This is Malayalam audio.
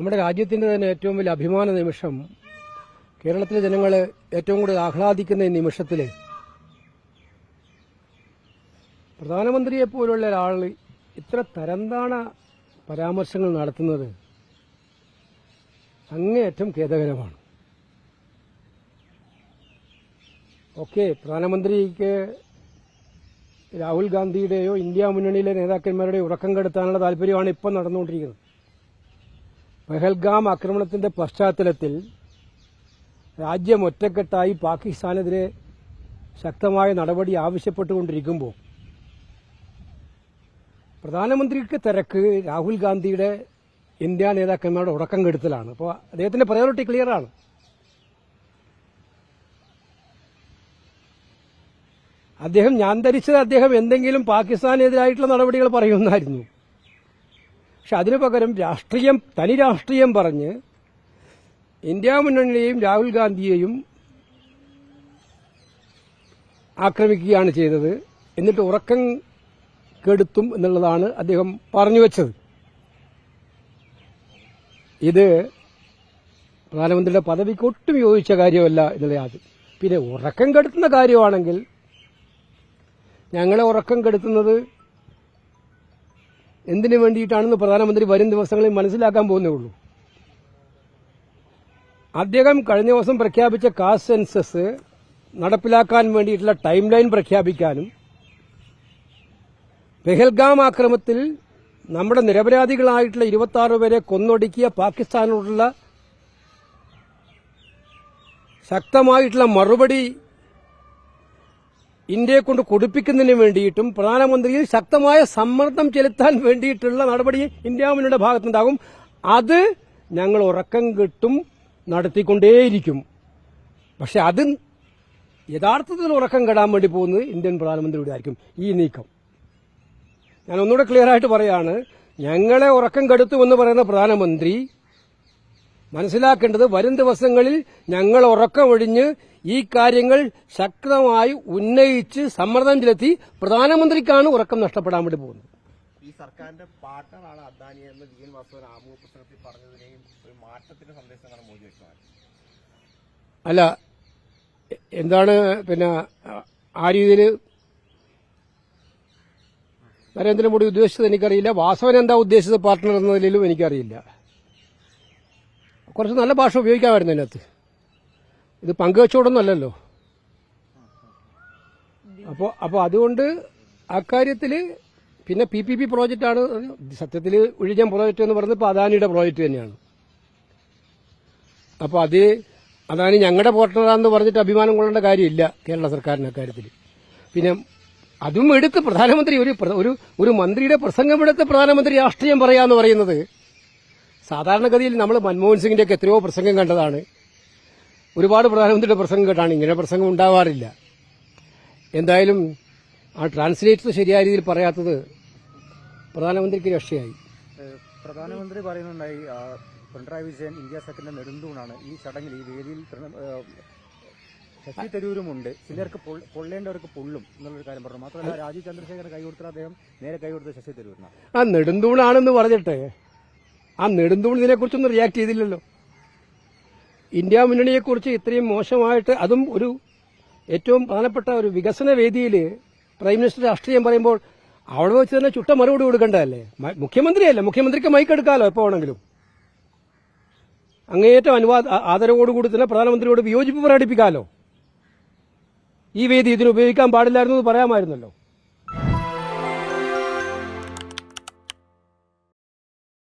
നമ്മുടെ രാജ്യത്തിന്റെ തന്നെ ഏറ്റവും വലിയ അഭിമാന നിമിഷം, കേരളത്തിലെ ജനങ്ങൾ ഏറ്റവും കൂടുതൽ ആഹ്ലാദിക്കുന്ന ഈ നിമിഷത്തിൽ പ്രധാനമന്ത്രിയെപ്പോലുള്ള ഒരാൾ ഇത്ര തരംതാണ പരാമർശങ്ങൾ നടത്തുന്നത് അങ്ങേയറ്റം ഖേദകരമാണ്. ഓക്കെ, പ്രധാനമന്ത്രിക്ക് രാഹുൽ ഗാന്ധിയുടെയോ ഇന്ത്യ മുന്നണിയിലെ നേതാക്കന്മാരുടെയോ ഉറക്കം കെടുത്താനുള്ള താല്പര്യമാണ് ഇപ്പം നടന്നുകൊണ്ടിരിക്കുന്നത്. പെഹൽഗാം ആക്രമണത്തിന്റെ പശ്ചാത്തലത്തിൽ രാജ്യം ഒറ്റക്കെട്ടായി പാകിസ്ഥാനെതിരെ ശക്തമായ നടപടി ആവശ്യപ്പെട്ടുകൊണ്ടിരിക്കുമ്പോൾ പ്രധാനമന്ത്രിക്ക് തിരക്ക് രാഹുൽ ഗാന്ധിയുടെ ഇന്ത്യ നേതാക്കന്മാരുടെ ഉറക്കം കെടുത്തലാണ്. അപ്പോൾ അദ്ദേഹത്തിന്റെ പ്രയോറിറ്റി ക്ലിയറാണ്. ഞാൻ ധരിച്ചത് അദ്ദേഹം എന്തെങ്കിലും പാകിസ്ഥാനെതിരായിട്ടുള്ള നടപടികൾ പറയുമെന്നായിരുന്നു. പക്ഷെ അതിനു പകരം തനി രാഷ്ട്രീയം പറഞ്ഞ് ഇന്ത്യ മുന്നണിയെയും രാഹുൽ ഗാന്ധിയെയും ആക്രമിക്കുകയാണ് ചെയ്തത്. എന്നിട്ട് ഉറക്കം കെടുത്തും എന്നുള്ളതാണ് അദ്ദേഹം പറഞ്ഞു വെച്ചത്. ഇത് പ്രധാനമന്ത്രിയുടെ പദവിക്ക് ഒട്ടും യോജിച്ച കാര്യമല്ല എന്നുള്ളത്. പിന്നെ ഉറക്കം കെടുത്തുന്ന കാര്യമാണെങ്കിൽ ഞങ്ങളെ ഉറക്കം കെടുത്തുന്നത് എന്തിനു വേണ്ടിയിട്ടാണെന്ന് പ്രധാനമന്ത്രി വരും ദിവസങ്ങളിൽ മനസ്സിലാക്കാൻ പോകുന്നേ ഉള്ളൂ. അദ്ദേഹം കഴിഞ്ഞ ദിവസം പ്രഖ്യാപിച്ച കാസ്റ്റ് സെൻസസ് നടപ്പിലാക്കാൻ വേണ്ടിയിട്ടുള്ള ടൈം ലൈൻ പ്രഖ്യാപിക്കാനും പെഹൽഗാം ആക്രമണത്തിൽ നമ്മുടെ നിരപരാധികളായിട്ടുള്ള 26 പേരെ കൊന്നൊടുക്കിയ പാകിസ്ഥാനോടുള്ള ശക്തമായിട്ടുള്ള മറുപടി ഇന്ത്യയെ കൊണ്ട് കൊടുപ്പിക്കുന്നതിന് വേണ്ടിയിട്ടും പ്രധാനമന്ത്രിയിൽ ശക്തമായ സമ്മർദ്ദം ചെലുത്താൻ വേണ്ടിയിട്ടുള്ള നടപടി ഇന്ത്യ മുന്നണിയുടെ ഭാഗത്തുണ്ടാകും. അത് ഞങ്ങൾ ഉറക്കം കെട്ടും നടത്തിക്കൊണ്ടേയിരിക്കും. പക്ഷെ അത് യഥാർത്ഥത്തിൽ ഉറക്കം കെടാൻ വേണ്ടി പോകുന്നത് ഇന്ത്യൻ പ്രധാനമന്ത്രിയുടെ ആയിരിക്കും ഈ നീക്കം. ഞാൻ ഒന്നുകൂടെ ക്ലിയർ ആയിട്ട് പറയാണ്, ഞങ്ങളെ ഉറക്കം കെടുത്തുമെന്ന് പറയുന്ന പ്രധാനമന്ത്രി മനസ്സിലാക്കേണ്ടത് വരും ദിവസങ്ങളിൽ ഞങ്ങൾ ഉറക്കമൊഴിഞ്ഞ് ഈ കാര്യങ്ങൾ ശക്തമായി ഉന്നയിച്ച് സമ്മർദ്ദം ചെലുത്തി പ്രധാനമന്ത്രിക്കാണ് ഉറക്കം നഷ്ടപ്പെടാൻ വേണ്ടി പോകുന്നത്. ഈ സർക്കാരിന്റെ പാർട്ണറാണ് അദാനി എന്ന് വി എൻ വാസുദേവൻ ആമുഖ പ്രസംഗത്തിൽ പറഞ്ഞതിനെയും ഒരു മാറ്റത്തിന്റെ സന്ദേശങ്ങളാണ് മോദി വ്യക്തമാക്കി. അല്ല, എന്താണ് പിന്നെ ആ രീതിയിൽ നരേന്ദ്രമോദി ഉദ്ദേശിച്ചത് എനിക്കറിയില്ല. വാസവൻ എന്താ ഉദ്ദേശിച്ചത് പാർട്ണർ എന്ന നിലയിലും എനിക്കറിയില്ല. കുറച്ച് നല്ല ഭാഷ ഉപയോഗിക്കാമായിരുന്നു അതിനകത്ത്. ഇത് പങ്കുവെച്ചോടൊന്നുമല്ലല്ലോ. അപ്പോൾ അതുകൊണ്ട് അക്കാര്യത്തിൽ പിന്നെ PPP പ്രോജക്റ്റാണ് സത്യത്തിൽ ഒഴിഞ്ഞ പ്രോജക്റ്റ് എന്ന് പറയുന്നത്. ഇപ്പോൾ അദാനിയുടെ പ്രോജക്റ്റ് തന്നെയാണ്. അപ്പോൾ അദാനി ഞങ്ങളുടെ പാർട്ണറാണെന്ന് പറഞ്ഞിട്ട് അഭിമാനം കൊള്ളേണ്ട കാര്യമില്ല കേരള സർക്കാരിന് അക്കാര്യത്തിൽ. പിന്നെ അതും എടുത്ത് പ്രധാനമന്ത്രി ഒരു മന്ത്രിയുടെ പ്രസംഗമെടുത്ത് പ്രധാനമന്ത്രി രാഷ്ട്രീയം പറയാന്ന് പറയുന്നത് സാധാരണഗതിയിൽ നമ്മൾ മൻമോഹൻ സിംഗിന്റെയൊക്കെ എത്രയോ പ്രസംഗം കണ്ടതാണ്. ഒരുപാട് പ്രധാനമന്ത്രിയുടെ പ്രസംഗം കേട്ടാണ്. ഇങ്ങനെ പ്രസംഗം ഉണ്ടാവാറില്ല. എന്തായാലും ആ ട്രാൻസ്ലേറ്റർ ശരിയായ രീതിയിൽ പറയാത്തത് പ്രധാനമന്ത്രിക്ക് രക്ഷയായി. പ്രധാനമന്ത്രി പറയുന്നുണ്ടായി പിണറായി വിജയൻ ഇന്ത്യ സഖ്യത്തിന്റെ നെടുന്തൂണാണ്. ഈ ചടങ്ങിൽ ഈ വേദിയിൽ ശശി തരൂരുമുണ്ട്. ചിലർക്ക് പൊള്ളേണ്ടവർക്ക് പൊള്ളും എന്നുള്ളൊരു കാര്യം പറഞ്ഞു. മാത്രമല്ല രാജീവ് ചന്ദ്രശേഖരൻ കൈകൊടുത്ത അദ്ദേഹം നേരെ കൈകൊടുത്ത ശശി തരൂരിനാണ്. ആ നെടുന്തൂണാണെന്ന് പറഞ്ഞിട്ട് ആ നെടുന്തൂൺ ഇതിനെക്കുറിച്ചൊന്നും റിയാക്ട് ചെയ്തില്ലല്ലോ. ഇന്ത്യ മുന്നണിയെക്കുറിച്ച് ഇത്രയും മോശമായിട്ട്, അതും ഒരു ഏറ്റവും പ്രധാനപ്പെട്ട ഒരു വികസന വേദിയിൽ പ്രൈം മിനിസ്റ്റർ രാഷ്ട്രീയം പറയുമ്പോൾ അവിടെ വെച്ച് തന്നെ ചുട്ട മറുപടി കൊടുക്കേണ്ടതല്ലേ? മുഖ്യമന്ത്രിയല്ല, മുഖ്യമന്ത്രിക്ക് മൈക്കെടുക്കാമല്ലോ എപ്പോൾ വേണമെങ്കിലും. അങ്ങേയറ്റം ആദരവോടുകൂടി തന്നെ പ്രധാനമന്ത്രിയോട് വിയോജിപ്പ് പ്രകടിപ്പിക്കാമല്ലോ. ഈ വേദി ഇതിന് ഉപയോഗിക്കാൻ പാടില്ലായിരുന്നു എന്ന് പറയാമായിരുന്നല്ലോ.